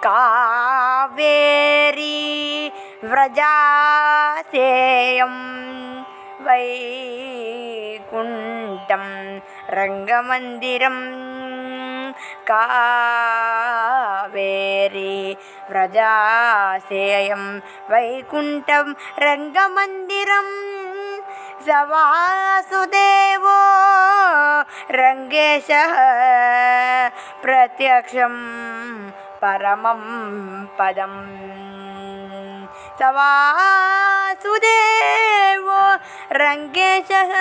காவேரி விரஜாசேயம் வைகுண்டம் ரங்கமந்திரம் காவேரி விரஜாசேயம் வைகுண்டம் ரங்கமந்திரம் சவாசுதேவோ ரங்கேஷः பிரத்யக்ஷம் பரமம் பதம் சவாசுதேவோ ரங்கேஷः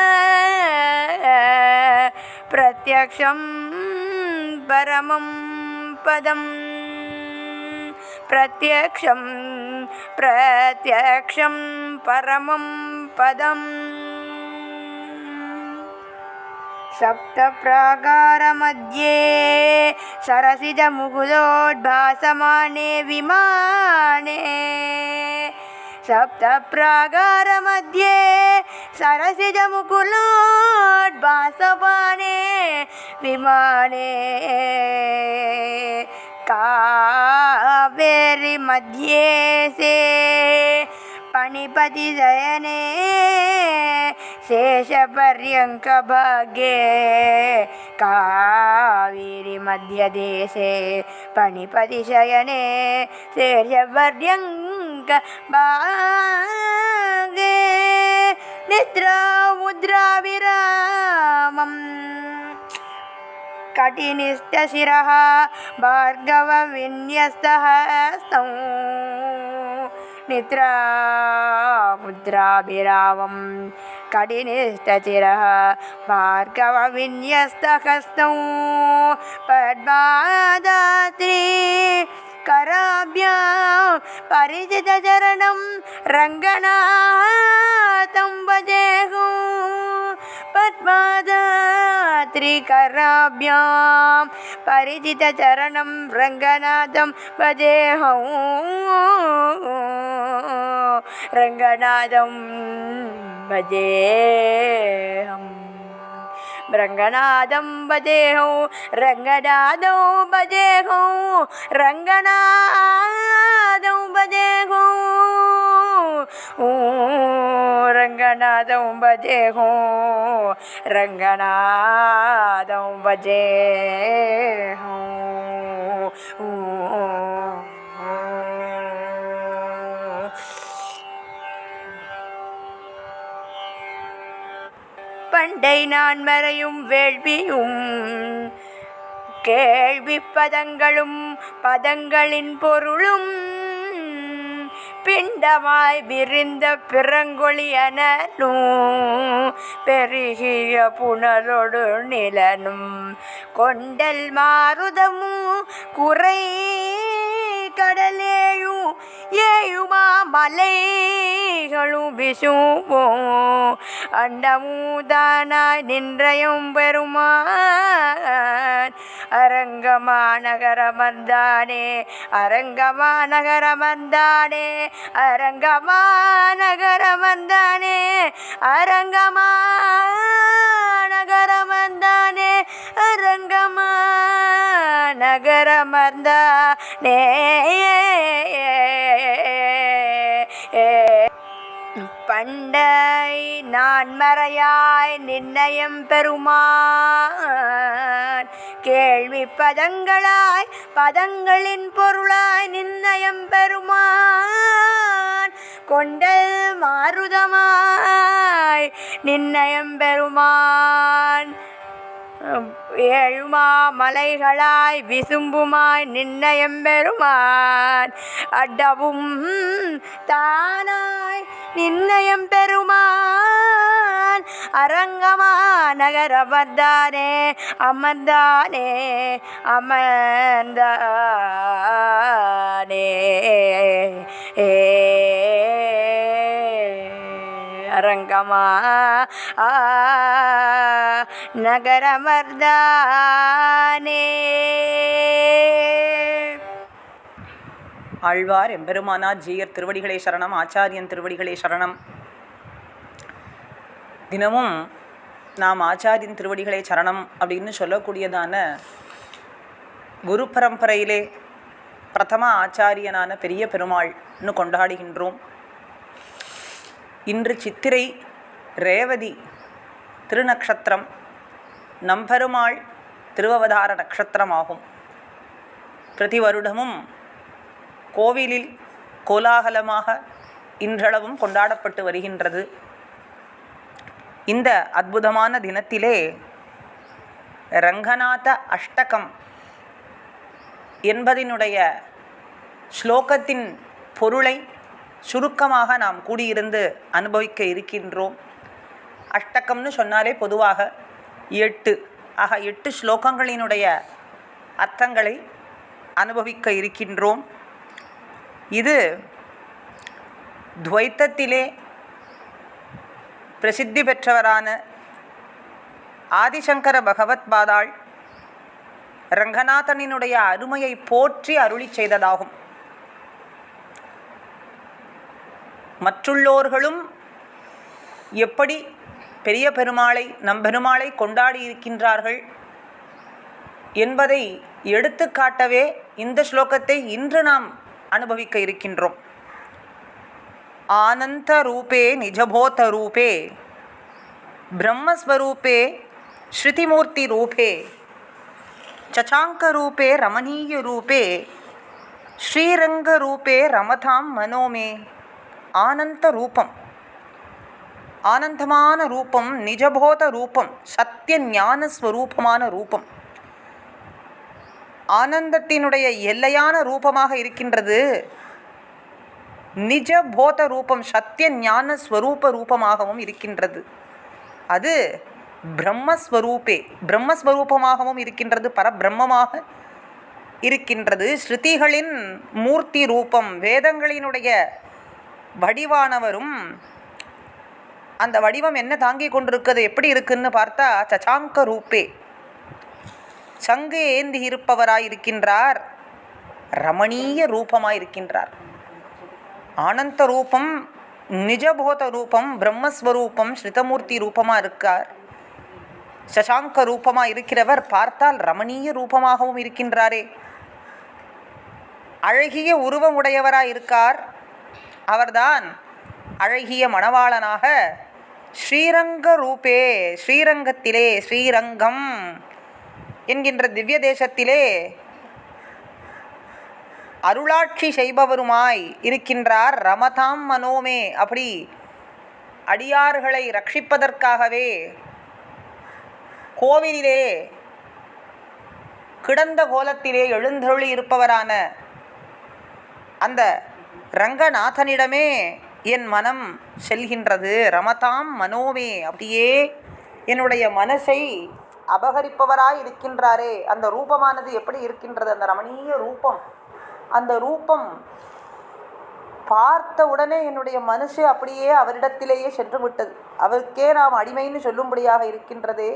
பிரத்யக்ஷம் பரமம் பதம் பிரத்யக்ஷம் பரமம் பதம் சப்த பிராகார மத்யே சரசிஜ முகுலோத்பாசமானே விமானே சப்த பிராகார மத்யே சரசிஜ முகுலோத்பாசமானே விமானே காவேரி மத்யே சே பணிபதி ஜயனே शेषपर्यंक भाग्ये कावेरी मध्यदेशे पणिपति शयने शेषपर्यंक भाग्ये निद्रा मुद्रा विरामम् कटिनिष्ठशिरः भार्गव विन्यस्तः स्तौ निद्रा मुद्राभिरामं कटिनिष्ठशिरः भार्गव विन्यस्तहस्तौ पद्मादात्री कराभ्यां परिचितचरणं रङ्गनाथं भजेऽहं पद्मादात्री कराभ्यां परिचितचरणं रङ्गनाथं भजेऽहं रङ्गनाथं भजेऽहं रङ्गनाथं भजेऽहं रङ्गनाथं भजेऽहं रङ्गनाथं भजेऽहं रङ्गनाथं भजेऽहं रङ्गनाथं भजेऽहं பண்டை நான் மறையும் வேள்வியும் கேள்வி பதங்களும் பதங்களின் பொருளும் பிண்டமாய் விரிந்த பிறங்கொழியனும் பெருகிய புனலொடு நிலனும் கொண்டல் மாருதமும் குறை கடலேழும் ஏழுமா மலைகளும் விசுவும் அண்டமூதானாய் நின்றயம் பெருமான் அரங்கமா நகரமர்ந்தானே அரங்கமா நகரமர்ந்தானே அரங்கமா நகரமர்ந்தானே அரங்கமா நகரமர்ந்தானே அரங்கமா நகரமர்ந்தானே பண்டை நான் மறையாய் நிர்ணயம் பெருமான் கேள்வி பதங்களாய் பதங்களின் பொருளாய் நிர்ணயம் பெருமான் கொண்டல் மாருதமாய் நிர்ணயம் பெருமான் ஏழுமா மலைகளாய் விசும்புமாய் நிர்ணயம் பெருமான் அடவும் தானாய் நிர்ணயம் பெருமான் அரங்கமா நகரமர்ந்தானே அமர்ந்தானே அமர்ந்தானே அரங்கமா நகரமர்ந்தானே. ஆழ்வார் எம்பெருமானார் ஜீயர் திருவடிகளே சரணம், ஆச்சாரியன் திருவடிகளே சரணம். தினமும் நாம் ஆச்சாரியன் திருவடிகளே சரணம் அப்படின்னு சொல்லக்கூடியதான குரு பரம்பரையிலே பிரதம ஆச்சாரியனான பெரிய பெருமாள்னு கொண்டாடுகின்றோம். இன்று சித்திரை ரேவதி திருநக்ஷத்திரம், நம்பெருமாள் திருவவதார நட்சத்திரமாகும். பிரதி வருடமும் கோவிலில் கோலாகலமாக இன்றளவும் கொண்டாடப்பட்டு வருகின்றது. இந்த அற்புதமான தினத்திலே ரங்கநாத அஷ்டகம் என்பதினுடைய ஸ்லோகத்தின் பொருளை சுருக்கமாக நாம் கூடியிருந்து அனுபவிக்க இருக்கின்றோம். அஷ்டகம்னு சொன்னாலே பொதுவாக 8 ஆக 8 ஸ்லோகங்களினுடைய அர்த்தங்களை அனுபவிக்க இருக்கின்றோம். இது துவைத்தத்திலே பிரசித்தி பெற்றவரான ஆதிசங்கர பகவத் பாதாள் ரங்கநாதனினுடைய அருமையை போற்றி அருளி செய்ததாகும். மற்றுள்ளோர்களும் எப்படி பெரிய பெருமாளை நம்பெருமாளை கொண்டாடி இருக்கின்றார்கள் என்பதை எடுத்து காட்டவே இந்த ஸ்லோகத்தை இன்று நாம் அனுபவிக்க இருக்கின்றோம். ஆனந்த ரூபே நிஜபோத ரூபே பிரம்மஸ்வரூபே ஸ்ருதிமூர்த்தி ரூபே சசாங்க ரூபே ரமணீய ரூபே ஸ்ரீரங்க ரூபே ரமதாம் மனோமே. ஆனந்த ரூபம், ஆனந்தமான ரூபம், நிஜபோத ரூபம், சத்திய ஞானஸ்வரூபமான ரூபம், ஆனந்தத்தினுடைய எல்லையான ரூபமாக இருக்கின்றது. நிஜபோத ரூபம், சத்திய ஞான ஸ்வரூப ரூபமாகவும் இருக்கின்றது. அது பிரம்மஸ்வரூபே, பிரம்மஸ்வரூபமாகவும் இருக்கின்றது, பரபிரம்மமாக இருக்கின்றது. ஸ்ருதிகளின் மூர்த்தி ரூபம், வேதங்களினுடைய வடிவானவரும். அந்த வடிவம் என்ன தாங்கி கொண்டிருக்கிறது, எப்படி இருக்குன்னு பார்த்தா சசாங்க ரூபே, சங்கு ஏந்தி இருப்பவராயிருக்கின்றார், ரமணீய ரூபமாயிருக்கின்றார். ஆனந்த ரூபம், நிஜபோத ரூபம், பிரம்மஸ்வரூபம், ஸ்ருதமூர்த்தி ரூபமாக இருக்கார். சசாங்க ரூபமாக இருக்கிறவர் பார்த்தால் ரமணீய ரூபமாகவும் இருக்கின்றாரே. அழகிய உருவம் உடையவராக இருக்கார். அவர்தான் அழகிய மணவாளனாக ஸ்ரீரங்க ரூபே, ஸ்ரீரங்கத்திலே, ஸ்ரீரங்கம் என்கின்ற திவ்ய தேசத்திலே அருளாட்சி செய்பவருமாய் இருக்கின்றார். ரமதாம் மனோமே, அப்படி அடியார்களை ரட்சிப்பதற்காகவே கோவிலிலே கிடந்த கோலத்திலே எழுந்தருளி இருப்பவரான அந்த ரங்கநாதனிடமே என் மனம் செல்கின்றது. ரமதாம் மனோமே, அப்படியே என்னுடைய மனசை அபகரிப்பவராய் இருக்கின்றாரே. அந்த ரூபமானது எப்படி இருக்கின்றது, அந்த ரமணீய ரூபம், அந்த ரூபம் பார்த்த உடனே என்னுடைய மனசு அப்படியே அவரிடத்திலேயே சென்று விட்டது. அவருக்கே நாம் அடிமைன்னு சொல்லும்படியாக இருக்கின்றதே.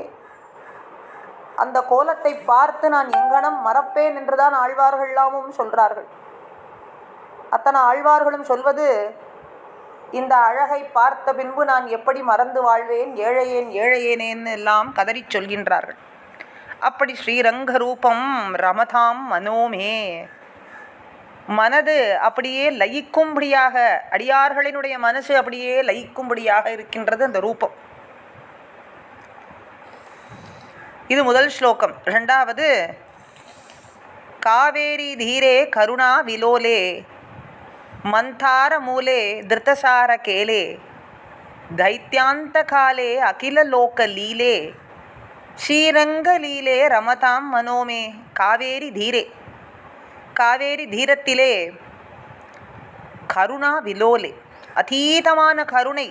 அந்த கோலத்தை பார்த்து நான் எங்கனம் மறப்பேன் என்றுதான் ஆழ்வார்கள்லாமும் சொல்கிறார்கள். அத்தனை ஆழ்வார்களும் சொல்வது, இந்த அழகை பார்த்த பின்பு நான் எப்படி மறந்து வாழ்வேன், ஏழையேன் ஏழையேனேன்னு எல்லாம் கதறி சொல்கின்றார்கள். அப்படி ஸ்ரீரங்க ரூபம் ரமதாம் மனோமே, மனது அப்படியே லயிக்கும்படியாக, அடியார்களினுடைய மனசு அப்படியே லயிக்கும்படியாக இருக்கின்றது அந்த ரூபம். இது முதல் ஸ்லோகம். இரண்டாவது, காவேரி தீரே கருணா விலோலே மந்தார மூலே திருத்தசார கேலே தைத்யாந்த காலே அகில லோக லீலே ஸ்ரீரங்க லீலே ரமதாம் மனோமே. காவேரி தீரே, காவேரி தீரத்திலே கருணா விலோலே, அதீதமான கருணை.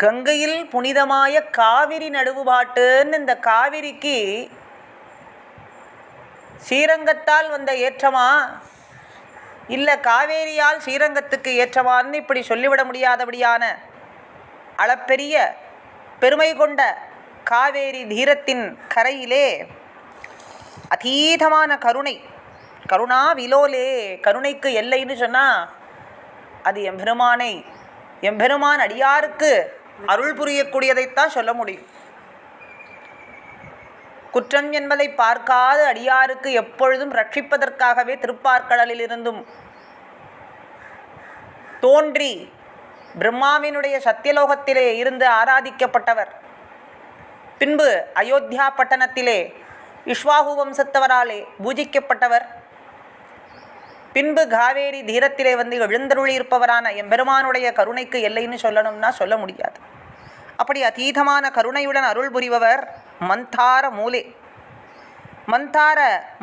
கங்கையில் புனிதமாய காவிரி நடுவுபாட்டுன்னு இந்த காவிரிக்கு ஸ்ரீரங்கத்தால் வந்த ஏற்றமா இல்லை காவேரியால் ஸ்ரீரங்கத்துக்கு ஏற்றமான்னு இப்படி சொல்லிவிட முடியாதபடியான அளப்பெரிய பெருமை கொண்ட காவேரி தீரத்தின் கரையிலே அதீதமான கருணை. கருணா விலோலே, கருணைக்கு எல்லைன்னு சொன்னால் அது எம்பெருமானை, எம்பெருமான் அடியாருக்கு அருள் புரியக்கூடியதைத்தான் சொல்ல முடியும். குற்றம் என்பதை பார்க்காது அடியாருக்கு எப்பொழுதும் ரட்சிப்பதற்காகவே திருப்பார்க்கடலிலிருந்தும் தோன்றி பிரம்மாவினுடைய சத்தியலோகத்திலே இருந்து ஆராதிக்கப்பட்டவர். பின்பு அயோத்தியா பட்டணத்திலே இஷ்வாகு வம்சத்தவராலே பூஜிக்கப்பட்டவர். பின்பு காவேரி தீரத்திலே வந்து எழுந்தருளி இருப்பவரான எம்பெருமானுடைய கருணைக்கு எல்லைன்னு சொல்லணும்னா சொல்ல முடியாது. அப்படி அதீதமான கருணையுடன் அருள் புரிபவர் மந்தார மூலே. மந்தார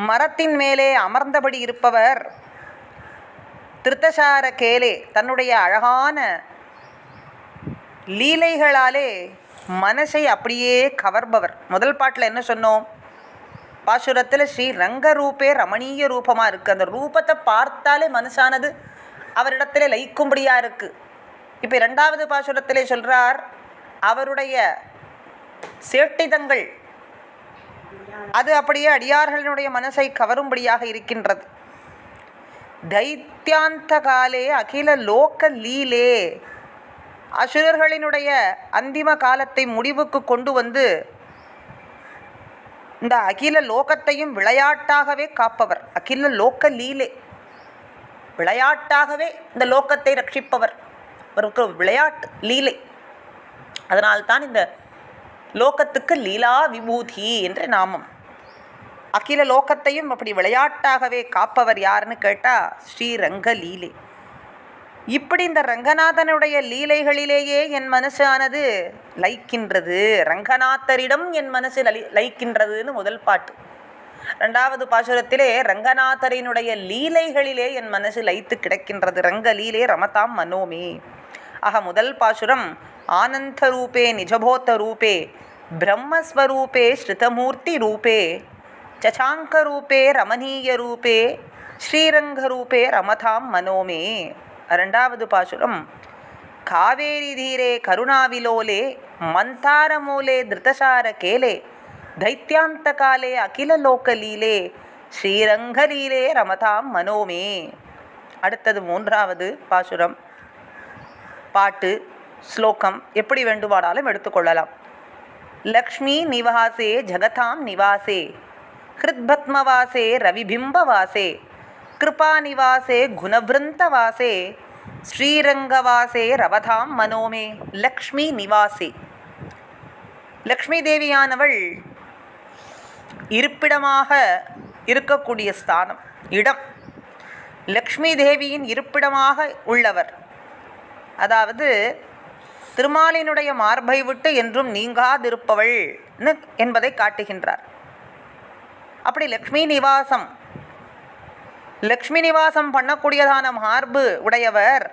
மரத்தின் மேலே அமர்ந்தபடி இருப்பவர் திருத்தசார கேலே. தன்னுடைய அழகான லீலைகளாலே மனசை அப்படியே கவர்பவர். முதல் பாட்டில் என்ன சொன்னோம்? பாசுரத்தில் ஸ்ரீ ரங்கரூபே ரமணீய ரூபமாக இருக்குது. அந்த ரூபத்தை பார்த்தாலே மனசானது அவரிடத்திலே லயிக்கும்படியாக இருக்குது. இப்போ இரண்டாவது பாசுரத்திலே சொல்கிறார், அவருடைய சேட்டிதங்கள் அது அப்படியே அடியார்களினுடைய மனசை கவரும்படியாக இருக்கின்றது. தைத்தியாந்த காலே அகில லோக லீலே. அசுரர்களினுடைய அந்திம காலத்தை முடிவுக்கு கொண்டு வந்து இந்த அகில லோகத்தையும் விளையாட்டாகவே காப்பவர். அகில லோக லீலே, விளையாட்டாகவே இந்த லோகத்தை ரட்சிப்பவர். அவருக்கு விளையாட்டு லீலை. அதனால்தான் இந்த லோகத்துக்கு லீலா விபூதி என்ற நாமம். அகில லோகத்தையும் அப்படி விளையாட்டாகவே காப்பவர் யாருன்னு கேட்டால் ஸ்ரீரங்க லீலை. இப்படி இந்த ரங்கநாதனுடைய லீலைகளிலேயே என் மனசானது லயிக்கின்றது. ரங்கநாதரிடம் என் மனசு லயிக்கின்றதுன்னு முதல் பாட்டு. ரெண்டாவது பாசுரத்திலே ரங்கநாதரினுடைய லீலைகளிலே என் மனசு லயித்து கிடக்கின்றது. ரங்க லீலே ரமதாம் மனோமே. ஆக முதல் பாசுரம் ஆனந்த ரூபே நிஜபோத்த ரூபே பிரம்மஸ்வரூபே ஸ்ருதமூர்த்தி ரூபே சசாங்க ரூபே ரமணீய ரூபே ஸ்ரீரங்க ரூபே ரமதாம் மனோமே. ரெண்டாவது பாசுரம் காவேரி தீரே கருணாவிலோலே மந்தாரமூலே திருத்தசார கேலே தைத்தியாந்த காலே அகில லோகலீலே ஸ்ரீரங்கலீலே ரமதாம் மனோமே. அடுத்தது மூன்றாவது பாசுரம். பாட்டு ஸ்லோகம் எப்படி வேண்டுமானாலும் எடுத்துக்கொள்ளலாம். லக்ஷ்மி நிவாசே ஜகதாம் நிவாசே ஹிருத்பத்மவாசே ரவிபிம்பவாசே கிருபா நிவாசே குணவிருந்தவாசே ஸ்ரீரங்கவாசே ரவதாம் மனோமே. லக்ஷ்மி நிவாசே. லக்ஷ்மி தேவியானவள் இருப்பிடமாக இருக்கக்கூடிய ஸ்தானம், இடம். லக்ஷ்மி தேவியின் இருப்பிடமாக உள்ளவர். அதாவது திருமாலினுடைய மார்பை விட்டு என்றும் நீங்காதிருப்பவள் என்பதை காட்டுகின்றார். அப்படி லக்ஷ்மி நிவாசம், லக்ஷ்மி நிவாசம் பண்ணக்கூடியதான மார்பு உடையவர்.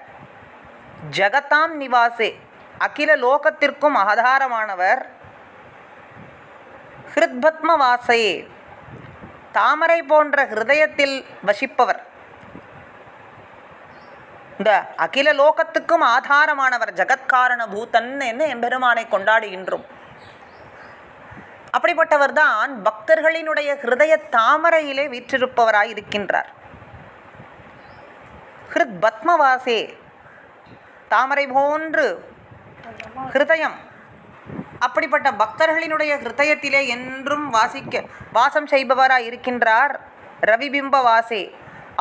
ஜகதாம் நிவாசே, அகில லோகத்திற்கும் ஆதாரமானவர். ஹிருத்பத்ம வாசே, தாமரை போன்ற ஹிருதயத்தில் வசிப்பவர். இந்த அகில லோகத்துக்கும் ஆதாரமானவர். ஜகத்காரண பூதன் என்று எம்பெருமானை கொண்டாடுகின்றோம். அப்படிப்பட்டவர் தான் பக்தர்களினுடைய ஹிருதய தாமரையிலே வீற்றிருப்பவராய் இருக்கின்றார். ஹிருத் பத்மவாசே, தாமரை போன்று ஹிருதயம். அப்படிப்பட்ட பக்தர்களினுடைய ஹிருதயத்திலே என்றும் வாசம் செய்பவராய் இருக்கின்றார். ரவிபிம்ப வாசே,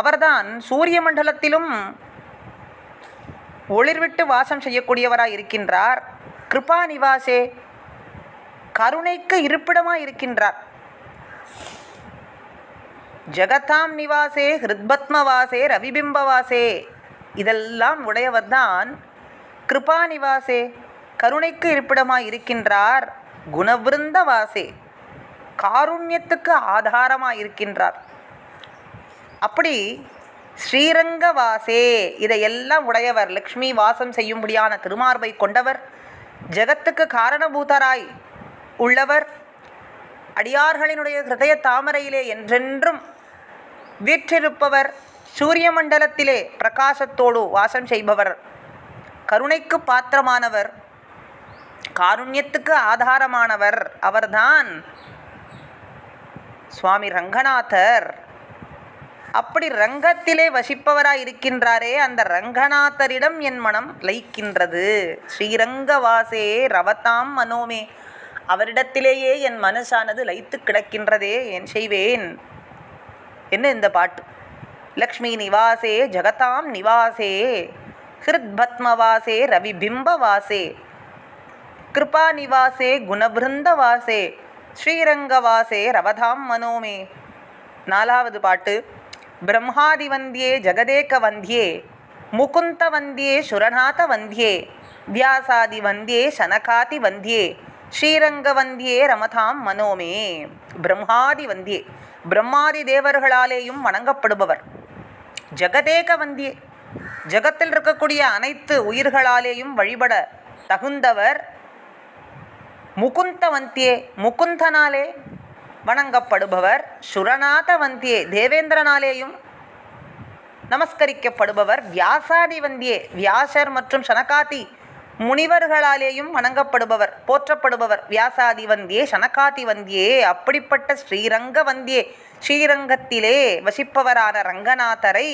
அவர்தான் சூரிய மண்டலத்திலும் ஒளிர்விட்டு வாசம் செய்யக்கூடியவராய் இருக்கின்றார். கிருபா நிவாசே, கருணைக்கு இருப்பிடமாய் இருக்கின்றார். ஜகதாம் நிவாசே ஹிருத்பத்மவாசே ரவிபிம்பவாசே, இதெல்லாம் உடையவர்தான் கிருபா நிவாசே, கருணைக்கு இருப்பிடமாய் இருக்கின்றார். குணவிருந்த வாசே, காருண்யத்துக்கு ஆதாரமாய் இருக்கின்றார். அப்படி ஸ்ரீரங்க வாசே, இதையெல்லாம் உடையவர். லக்ஷ்மி வாசம் செய்யும்படியான திருமார்பை கொண்டவர், ஜகத்துக்கு காரணபூதராய் உள்ளவர், அடியார்களினுடைய ஹிருதய தாமரையிலே என்றென்றும் வீற்றிருப்பவர், சூரிய மண்டலத்திலே பிரகாசத்தோடு வாசம் செய்பவர், கருணைக்கு பாத்திரமானவர், காருண்யத்துக்கு ஆதாரமானவர். அவர்தான் சுவாமி ரங்கநாதர். அப்படி ரங்கத்திலே வசிப்பவராய் இருக்கின்றாரே, அந்த ரங்கநாதரிடம் என் மனம் லயிக்கின்றது. ஸ்ரீரங்க வாசே ரவதாம் மனோமே. அவரிடத்திலேயே என் மனசானது லயித்து கிடக்கின்றதே, என் செய்வேன் என்ன இந்த பாட்டு. லக்ஷ்மி நிவாசே ஜகதாம் நிவாசே ஹிருத்பத்மவாசே ரவிபிம்பவாசே கிருபா நிவாசே குணபிருந்தவாசே ஸ்ரீரங்கவாசே ரவதாம் மனோமே. 4வது பாட்டு. பிரம்மாதி வந்தியே ஜகதேக வந்தியே முகுந்த வந்தியே சுரநாத வந்தியே வியாசாதி வந்தியே சனகாதி வந்தியே ஸ்ரீரங்க வந்தியே ரமதாம் மனோமே. பிரம்மாதி வந்தியே, பிரம்மாதி தேவர்களாலேயும் வணங்கப்படுபவர். ஜகதேக வந்தியே, ஜகத்தில் இருக்கக்கூடிய அனைத்து உயிர்களாலேயும் வழிபட தகுந்தவர். முகுந்த வந்தியே, முகுந்தனாலே வணங்கப்படுபவர். சுரநாத வந்தியே, தேவேந்திரனாலேயும் நமஸ்கரிக்கப்படுபவர். வியாசாதி வந்தியே, வியாசர் மற்றும் சனகாதி முனிவர்களாலேயும் வணங்கப்படுபவர், போற்றப்படுபவர். வியாசாதி வந்தியே சனகாதி வந்தியே. அப்படிப்பட்ட ஸ்ரீரங்க வந்தியே, ஸ்ரீரங்கத்திலே வசிப்பவரான ரங்கநாதரை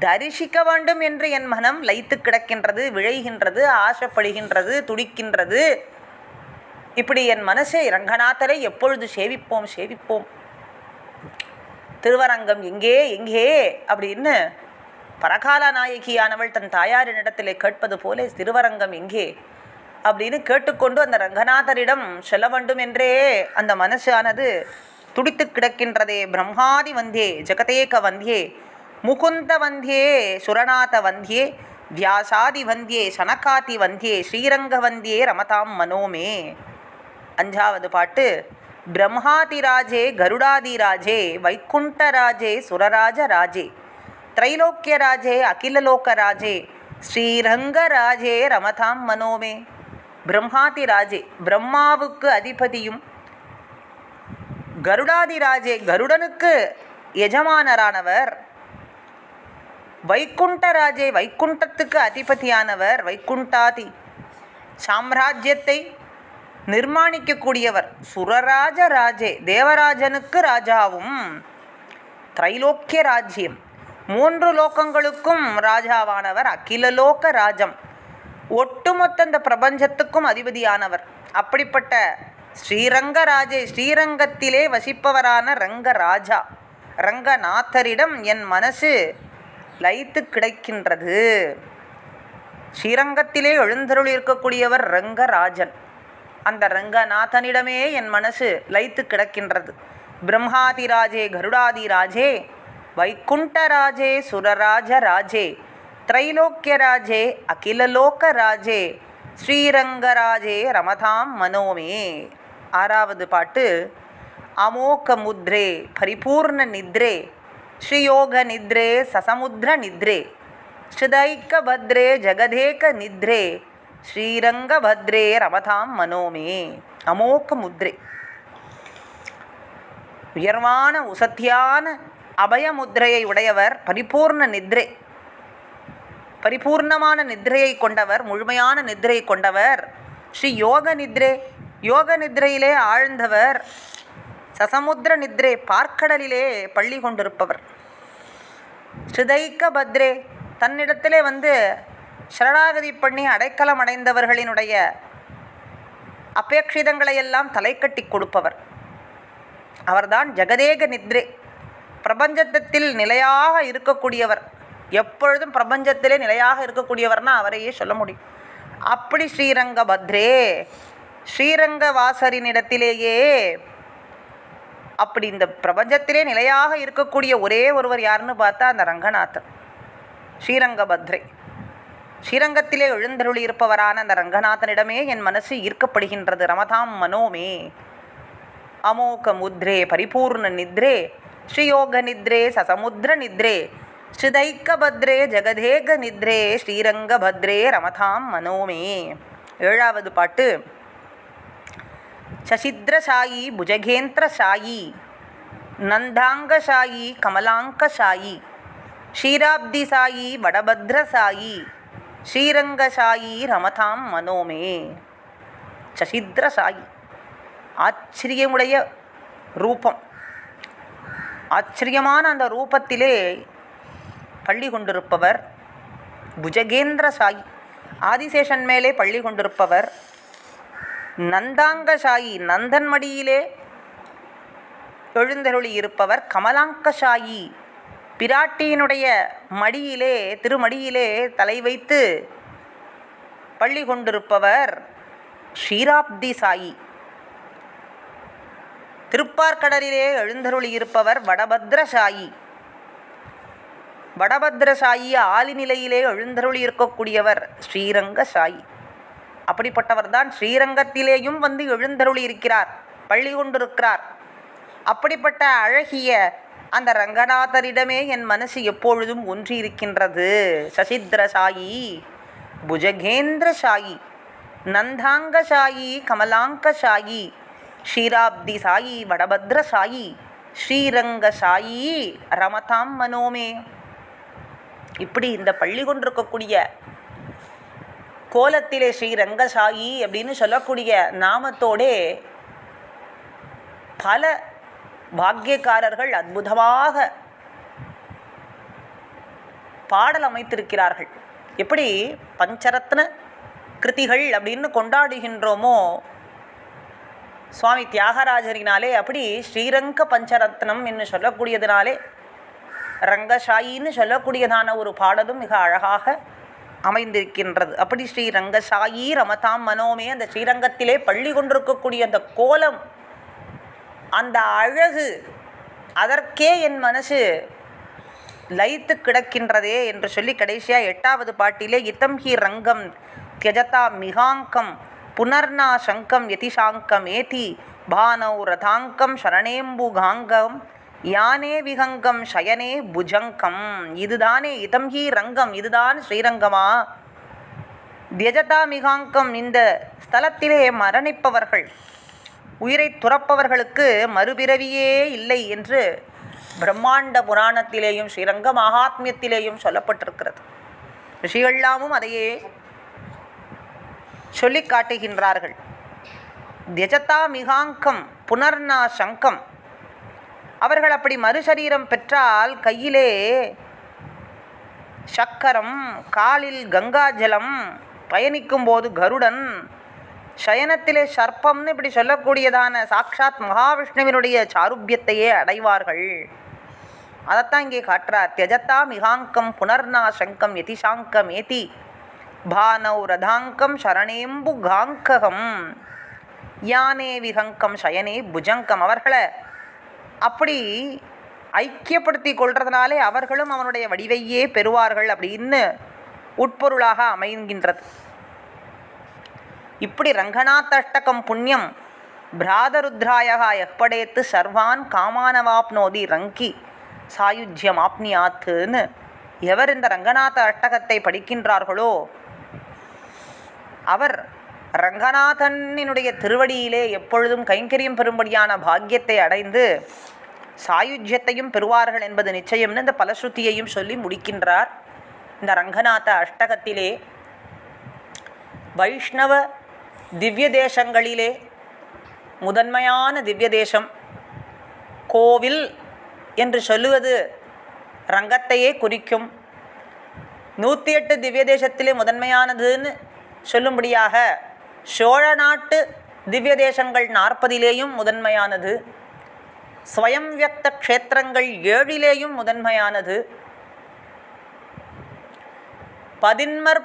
தரிசிக்க வேண்டும் என்று என் மனம் லயித்து கிடக்கின்றது, விழைகின்றது, ஆசைப்படுகின்றது, துடிக்கின்றது. இப்படி என் மனசை ரங்கநாதரை எப்பொழுது சேவிப்போம் சேவிப்போம், திருவரங்கம் எங்கே எங்கே அப்படின்னு பரகால நாயகியானவள் தன் தாயாரினிடத்திலே கேட்பது போல திருவரங்கம் எங்கே அப்படின்னு கேட்டுக்கொண்டு அந்த ரங்கநாதரிடம் செல்ல வேண்டும் என்றே அந்த மனசானது துடித்து கிடக்கின்றதே. பிரம்மாதி வந்தியே ஜகதேக வந்தியே முகுந்த வந்தியே சுரநாத வந்தியே வியாசாதி வந்தியே சனகாதி வந்தியே ஸ்ரீரங்க வந்தியே ரமதாம் மனோமே. 5வது பாட்டு. பிரம்மாதிராஜே கருடாதிராஜே வைகுண்டராஜே சுரராஜராஜே திரைலோக்கியராஜே அகிலலோகராஜே ஸ்ரீரங்கராஜே ரமதாம் மனோமே. பிரம்மாதிராஜே, பிரம்மாவுக்கு அதிபதியும், கருடாதிராஜே, கருடனுக்கு எஜமானரானவர், வைகுண்டராஜே, வைகுண்டத்துக்கு அதிபதியானவர், வைகுண்டாதி சாம்ராஜ்யத்தை நிர்மாணிக்கக்கூடியவர், சுரராஜராஜே, தேவராஜனுக்கு ராஜாவும், திரைலோக்கிய ராஜ்யம் 3 லோகங்களுக்கும் ராஜாவானவர், அகிலலோக ராஜம் ஒட்டுமொத்த இந்த பிரபஞ்சத்துக்கும் அதிபதியானவர். அப்படிப்பட்ட ஸ்ரீரங்கராஜே, ஸ்ரீரங்கத்திலே வசிப்பவரான ரங்கராஜா ரங்கநாதரிடம் என் மனசு லயித்து கிடைக்கின்றது. ஸ்ரீரங்கத்திலே எழுந்தருள் இருக்கக்கூடியவர் ரங்கராஜன். அந்த ரங்கநாதனிடமே என் மனசு லயித்து கிடக்கின்றது. பிரம்மாதிராஜே கருடாதிராஜே வைகுண்டராஜே சுரராஜராஜே திரைலோக்கியராஜே அகிலலோகராஜே ஸ்ரீரங்கராஜே ரமதாம் மனோமே. 6வது பாட்டு. அமோக முத்ரே பரிபூர்ண நித்ரே ஸ்ரீயோக நித்ரே சசமுத்ர நித்ரே ஸ்ருதைக்க பத்ரே ஜகதேக நித்ரே ஸ்ரீரங்க பத்ரே ரமதாம் மனோமே. அமோக முத்ரே, உயர்வான உசத்தியான அபயமுத்ரையை உடையவர். பரிபூர்ண நித்ரே, பரிபூர்ணமான நித்ரையை கொண்டவர், முழுமையான நித்ரையை கொண்டவர். ஸ்ரீ யோக நித்ரே, யோக நித்ரையிலே ஆழ்ந்தவர். சசமுத்ர நித்ரே, பார்க்கடலிலே பள்ளி கொண்டிருப்பவர். ஸ்ருதைக்க பத்ரே, தன்னிடத்திலே சரணாகதி பண்ணி அடைக்கலம் அடைந்தவர்களினுடைய அபேட்சிதங்களையெல்லாம் தலை கட்டி கொடுப்பவர். அவர்தான் ஜெகதேக நித்ரே, பிரபஞ்சத்தில் நிலையாக இருக்கக்கூடியவர். எப்பொழுதும் பிரபஞ்சத்திலே நிலையாக இருக்கக்கூடியவர்னா அவரையே சொல்ல முடியும். அப்படி ஸ்ரீரங்க பத்ரே, ஸ்ரீரங்க வாசரினிடத்திலேயே அப்படி இந்த பிரபஞ்சத்திலே நிலையாக இருக்கக்கூடிய ஒரே ஒருவர் யாருன்னு பார்த்தா அந்த ரங்கநாதர். ஸ்ரீரங்க பத்ரே, ஸ்ரீரங்கத்திலே எழுந்தருளி இருப்பவரான அந்த ரங்கநாதனிடமே என் மனசு ஈர்க்கப்படுகின்றது. ரமதாம் மனோமே. அமோக முத்ரே பரிபூர்ண நித்ரே ஸ்ரீயோக நித்ரே சசமுத்ர நித்ரே ஸ்ருதைக்க பத்ரே ஜெகதேக நித்ரே ஸ்ரீரங்க பத்ரே ரமதாம் மனோமே. 7வது பாட்டு. சசித்ரசாயி புஜகேந்திரசாயி நந்தாங்கசாயி கமலாங்கசாயி ஷீராப்திசாயி வடபத்ரசாயி ஸ்ரீரங்கசாயி ரமதாம் மனோமே. சசித்ரசாயி, ஆச்சரியமுடைய ரூபம். ஆச்சரியமான அந்த ரூபத்திலே பள்ளி கொண்டிருப்பவர். புஜகேந்திர சாயி, ஆதிசேஷன் மேலே பள்ளி கொண்டிருப்பவர். நந்தாங்கசாயி நந்தன் மடியிலே எழுந்தருளி இருப்பவர். கமலாங்கசாயி பிராட்டியினுடைய மடியிலே திருமடியிலே தலை வைத்து பள்ளி கொண்டிருப்பவர் க்ஷீராப்தி சாயி. திருப்பார்கடலிலே எழுந்தருளி இருப்பவர் வடபத்ரசாயி. வடபத்ரசாயி ஆலிநிலையிலே எழுந்தருளி இருக்கக்கூடியவர் ஸ்ரீரங்கசாயி. அப்படிப்பட்டவர்தான் ஸ்ரீரங்கத்திலேயும் வந்து எழுந்தருளி இருக்கிறார், பள்ளி கொண்டிருக்கிறார். அப்படிப்பட்ட அழகிய அந்த ரங்கநாதரிடமே என் மனசு எப்பொழுதும் ஒன்றி இருக்கின்றது. சசித்ரசாயி, புஜகேந்திரசாயி, நந்தாங்கசாயி, கமலாங்கசாயி, க்ஷீராப்தி சாயி, வடபத்ரசாயி, ஸ்ரீரங்கசாயி ரமதாம் மனோமே. இப்படி இந்த பள்ளி கொண்டிருக்கக்கூடிய கோலத்திலே ஸ்ரீரங்கசாயி அப்படின்னு சொல்லக்கூடிய நாமத்தோடே பல பாக்கியக்காரர்கள் அற்புதமாக பாடல் அமைத்திருக்கிறார்கள். எப்படி பஞ்சரத்ன கிருதிகள் அப்படின்னு கொண்டாடுகின்றோமோ சுவாமி தியாகராஜரினாலே, அப்படி ஸ்ரீரங்க பஞ்சரத்னம் என்று சொல்லக்கூடியதினாலே ரங்கசாயின்னு சொல்லக்கூடியதான ஒரு பாடலும் மிக அழகாக அமைந்திருக்கின்றது. அப்படி ஸ்ரீரங்கசாயி ரமதாம் மனோமே, அந்த ஸ்ரீரங்கத்திலே பள்ளி கொண்டிருக்கக்கூடிய அந்த கோலம், அந்த அழகு, அதற்கே என் மனசு லயித்து கிடக்கின்றதே என்று சொல்லி கடைசியாக 8வது பாட்டிலே இத்தம் ஹி ரங்கம் தியஜதா மிகாங்கம் புனர்னா சங்கம் யதிசாங்கம் ஏதி பானௌ ரதாங்கம் சரணேம்புகாங்கம் யானே விஹங்கம் சயனே புஜங்கம். இதுதானே இதம் ஹி ரங்கம், இதுதான் ஸ்ரீரங்கமா? தியஜதா மிகாங்கம், இந்த ஸ்தலத்திலே மரணிப்பவர்கள், உயிரை துறப்பவர்களுக்கு மறுபிறவியே இல்லை என்று பிரம்மாண்ட புராணத்திலேயும் ஸ்ரீரங்க மகாத்மியத்திலேயும் சொல்லப்பட்டிருக்கிறது. ரிஷிகள்லாமும் அதையே சொல்லி காட்டுகின்றார்கள். தியஜதா மிகாங்கம் புனர்னா சங்கம், அவர்கள் அப்படி மறுசரீரம் பெற்றால் கையிலே சக்கரம், காலில் கங்காஜலம், பயணிக்கும் போது கருடன், சயனத்திலே சர்ப்பம்னு இப்படி சொல்லக்கூடியதான சாக்ஷாத் மகாவிஷ்ணுவினுடைய சாருபியத்தையே அடைவார்கள். அதைத்தான் இங்கே காட்டுறார். தியஜதா மிகாங்கம் புனர்னா சங்கம் யதிசாங்கம் ஏதி பானௌ ரதாங்கம் சரணேம்பு காங்ககம் யானே விஹங்கம் சயனே புஜங்கம். அவர்களை அப்படி ஐக்கியப்படுத்தி கொள்றதுனாலே அவர்களும் அவனுடைய வடிவையே பெறுவார்கள் அப்படின்னு உட்பொருளாக அமைகின்றது. இப்படி ரங்கநாதஷ்டகம் புண்ணியம் பிராதருத்ராயா எப்படேத்து சர்வான் காமானவாப்னோதி ரங்கி சாயுஜ்யம் ஆப்னியாத்துன்னு எவர் இந்த ரங்கநாத அஷ்டகத்தை படிக்கின்றார்களோ அவர் ரங்கநாதனினுடைய திருவடியிலே எப்பொழுதும் கைங்கரியம் பெறும்படியான பாக்கியத்தை அடைந்து சாயுஜ்யத்தையும் பெறுவார்கள் என்பது நிச்சயம்னு இந்த பலஸ்ருதியையும் சொல்லி முடிக்கின்றார். இந்த ரங்கநாத அஷ்டகத்திலே வைஷ்ணவ திவ்ய தேசங்களிலே முதன்மையான திவ்ய தேசம் கோவில் என்று சொல்லுவது ரங்கத்தையே குறிக்கும். 108 திவ்ய தேசத்திலே முதன்மையானதுன்னு சொல்லும்படியாக சோழ நாட்டு திவ்ய தேசங்கள் 40லேயும் முதன்மையானது, ஸ்வயம் வியக்த க்ஷேத்திரங்கள் 7லேயும் முதன்மையானது. பதின்மர்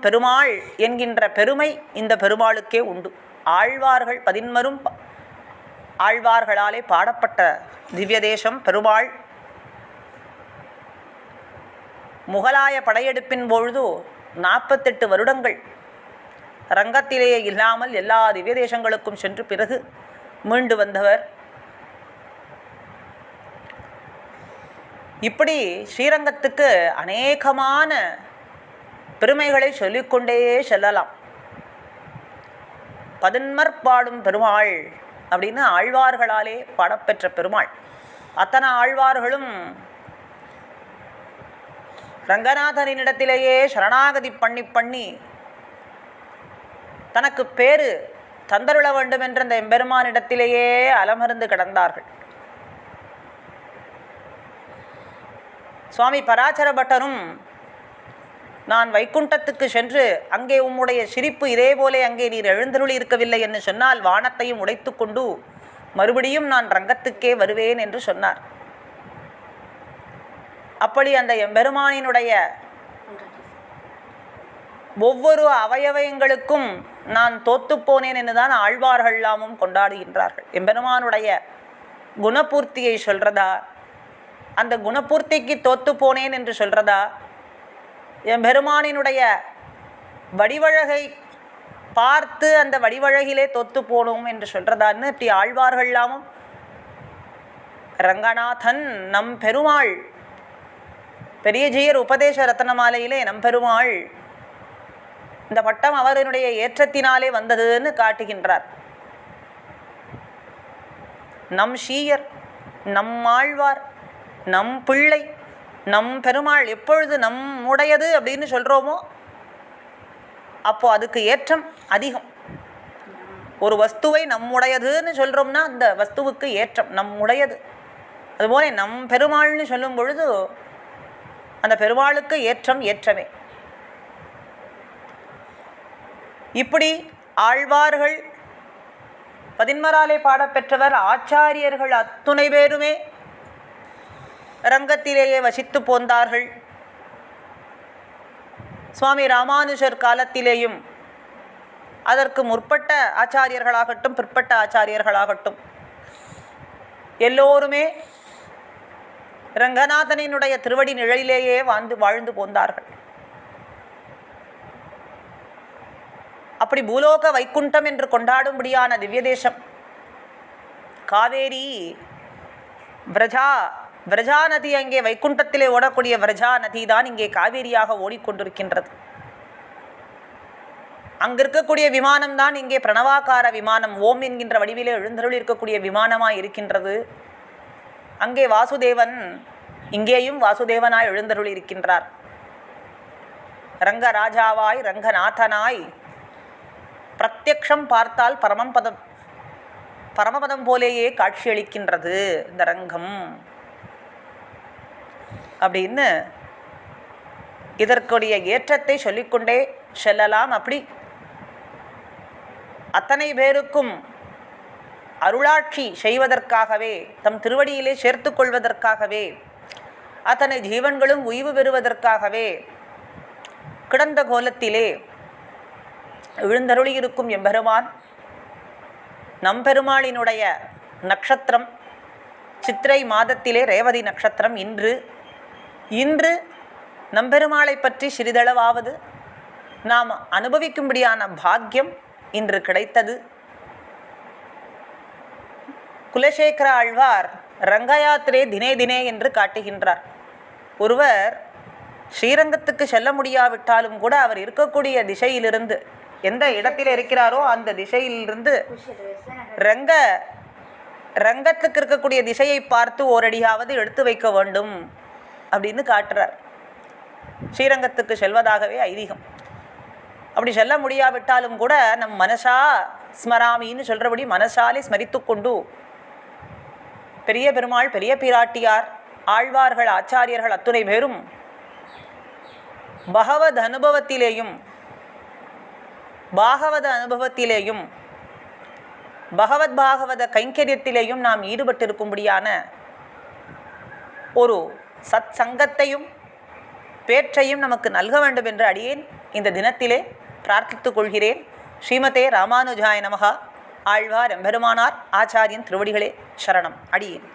பெருமாள் என்கின்ற பெருமை இந்த பெருமாளுக்கே உண்டு. ஆழ்வார்கள் 11 ஆழ்வார்களாலே பாடப்பட்ட திவ்ய தேசம் பெருமாள். முகலாய படையெடுப்பின் பொழுது 48 வருடங்கள் ரங்கத்திலேயே இல்லாமல் எல்லா திவ்ய தேசங்களுக்கும் சென்று பிறகு மீண்டு வந்தவர். இப்படி ஸ்ரீரங்கத்துக்கு அநேகமான பெருமைகளை சொல்லிக்கொண்டே செல்லலாம். பதின்மர் பெருமாள் அப்படின்னு ஆழ்வார்களாலே பாடப்பெற்ற பெருமாள். அத்தனை ஆழ்வார்களும் ரங்கநாதனிடத்திலேயே சரணாகதி பண்ணி தனக்கு பேரு தந்தருள வேண்டும் என்ற அந்த எம்பெருமானிடத்திலேயே அலமர்ந்து கிடந்தார்கள். சுவாமி பராசர பட்டரும் நான் வைகுண்டத்துக்கு சென்று அங்கே உம்முடைய சிரிப்பு இதே போல அங்கே நீர் எழுந்தருளி இருக்கவில்லை என்று சொன்னால் வானத்தையும் உடைத்து கொண்டு மறுபடியும் நான் ரங்கத்துக்கே வருவேன் என்று சொன்னார். அப்படி அந்த எம்பெருமானினுடைய ஒவ்வொரு அவயவங்களுக்கும் நான் தோத்துப்போனேன் என்றுதான் ஆழ்வார்கள் எல்லாமும் கொண்டாடுகின்றார்கள். எம்பெருமானுடைய குணபூர்த்தியை சொல்றதா, அந்த குணபூர்த்திக்கு தோத்து போனேன் என்று சொல்றதா, எம்பெருமானினுடைய வடிவழகை பார்த்து அந்த வடிவழகிலே தோத்து போனோம் என்று சொல்றதான்னு இப்படி ஆழ்வார்கள் எல்லாமும் ரங்கநாதன் நம் பெருமாள் பெரியஜீயர் உபதேச ரத்னமாலையிலே நம் பெருமாள் இந்த பட்டம் அவருடைய ஏற்றத்தினாலே வந்ததுன்னு காட்டுகின்றார். நம் ஷீயர், நம் ஆழ்வார், நம் பிள்ளை, நம் பெருமாள் எப்பொழுது நம்முடையது அப்படின்னு சொல்கிறோமோ அப்போ அதுக்கு ஏற்றம் அதிகம். ஒரு வஸ்துவை நம்முடையதுன்னு சொல்கிறோம்னா அந்த வஸ்துவுக்கு ஏற்றம் நம்முடையது. அதுபோல நம் பெருமாள்னு சொல்லும் பொழுது அந்த பெருமாளுக்கு ஏற்றம் ஏற்றமே. இப்படி ஆழ்வார்கள் பதின்மராலே பாடப்பெற்றவர் ஆச்சாரியர்கள் அத்துணை பேருமே ரங்கத்திலேயே வசித்து போந்தார்கள். சுவாமி ராமானுஜர் காலத்திலேயும் அதற்கு முற்பட்ட ஆச்சாரியர்களாகட்டும் பிற்பட்ட ஆச்சாரியர்களாகட்டும் எல்லோருமே ரங்கநாதனினுடைய திருவடி நிழலிலேயே வாழ்ந்து போந்தார்கள். அப்படி பூலோக வைகுண்டம் என்று கொண்டாடும்படியான திவ்ய தேசம் காவேரி விரஜா நதி. அங்கே வைகுண்டத்திலே ஓடக்கூடிய விரஜா நதி தான் இங்கே காவேரியாக ஓடிக்கொண்டிருக்கின்றது. அங்கே இருக்கக்கூடிய விமானம் தான் இங்கே பிரணவாகார விமானம், ஓம் என்கின்ற வடிவிலே எழுந்தருள் இருக்கக்கூடிய விமானமாய் இருக்கின்றது. அங்கே வாசுதேவன், இங்கேயும் வாசுதேவனாய் எழுந்தருள் இருக்கின்றார். ரங்கராஜாவாய் ரங்கநாதனாய் பிரத்யக்ஷம் பார்த்தால் பரமபதம் போலேயே காட்சியளிக்கின்றது இந்த ரங்கம் அப்படின்னு இதற்குடைய ஏற்றத்தை சொல்லிக்கொண்டே செல்லலாம். அப்படி அத்தனை பேருக்கும் அருளாட்சி செய்வதற்காகவே, தம் திருவடியிலே சேர்த்து கொள்வதற்காகவே, அத்தனை ஜீவன்களும் உய்வு பெறுவதற்காகவே கிடந்த கோலத்திலே எழுந்தருளியிருக்கும் எம்பெருமான் நம்பெருமாளினுடைய நட்சத்திரம் சித்திரை மாதத்திலே ரேவதி நட்சத்திரம் இன்று நம்பெருமாளை பற்றி சிறிதளவாவது நாம் அனுபவிக்கும்படியான பாக்கியம் இன்று கிடைத்தது. குலசேகர ஆழ்வார் ரங்கயாத்திரே தினே தினே என்று காட்டுகின்றார். ஒருவர் ஸ்ரீரங்கத்துக்கு செல்ல முடியாவிட்டாலும் கூட அவர் இருக்கக்கூடிய திசையிலிருந்து, எந்த இடத்தில் இருக்கிறாரோ அந்த திசையிலிருந்து ரங்கத்துக்கு இருக்கக்கூடிய திசையை பார்த்து ஓரடியாவது எடுத்து வைக்க வேண்டும் அப்படின்னு காட்டுறார். ஸ்ரீரங்கத்துக்கு செல்வதாகவே ஐதீகம். அப்படி செல்ல முடியாவிட்டாலும் கூட நம் மனசா ஸ்மராமின்னு சொல்கிறபடி மனசாலே ஸ்மரித்து கொண்டு பெரிய பெருமாள், பெரிய பிராட்டியார், ஆழ்வார்கள், ஆச்சாரியர்கள் அத்துணை பேரும் பகவத் அனுபவத்திலேயும் பாகவத கைங்கரியத்திலேயும் நாம் ஈடுபட்டிருக்கும்படியான ஒரு சத் சங்கத்தையும் பேற்றையும் நமக்கு நல்க வேண்டும் என்று அடியேன் இந்த தினத்திலே பிரார்த்தித்துக் கொள்கிறேன். ஸ்ரீமதே ராமானுஜாய நமஹ. ஆழ்வார் எம்பெருமானார் ஆச்சாரியன் திருவடிகளே சரணம். அடியேன்.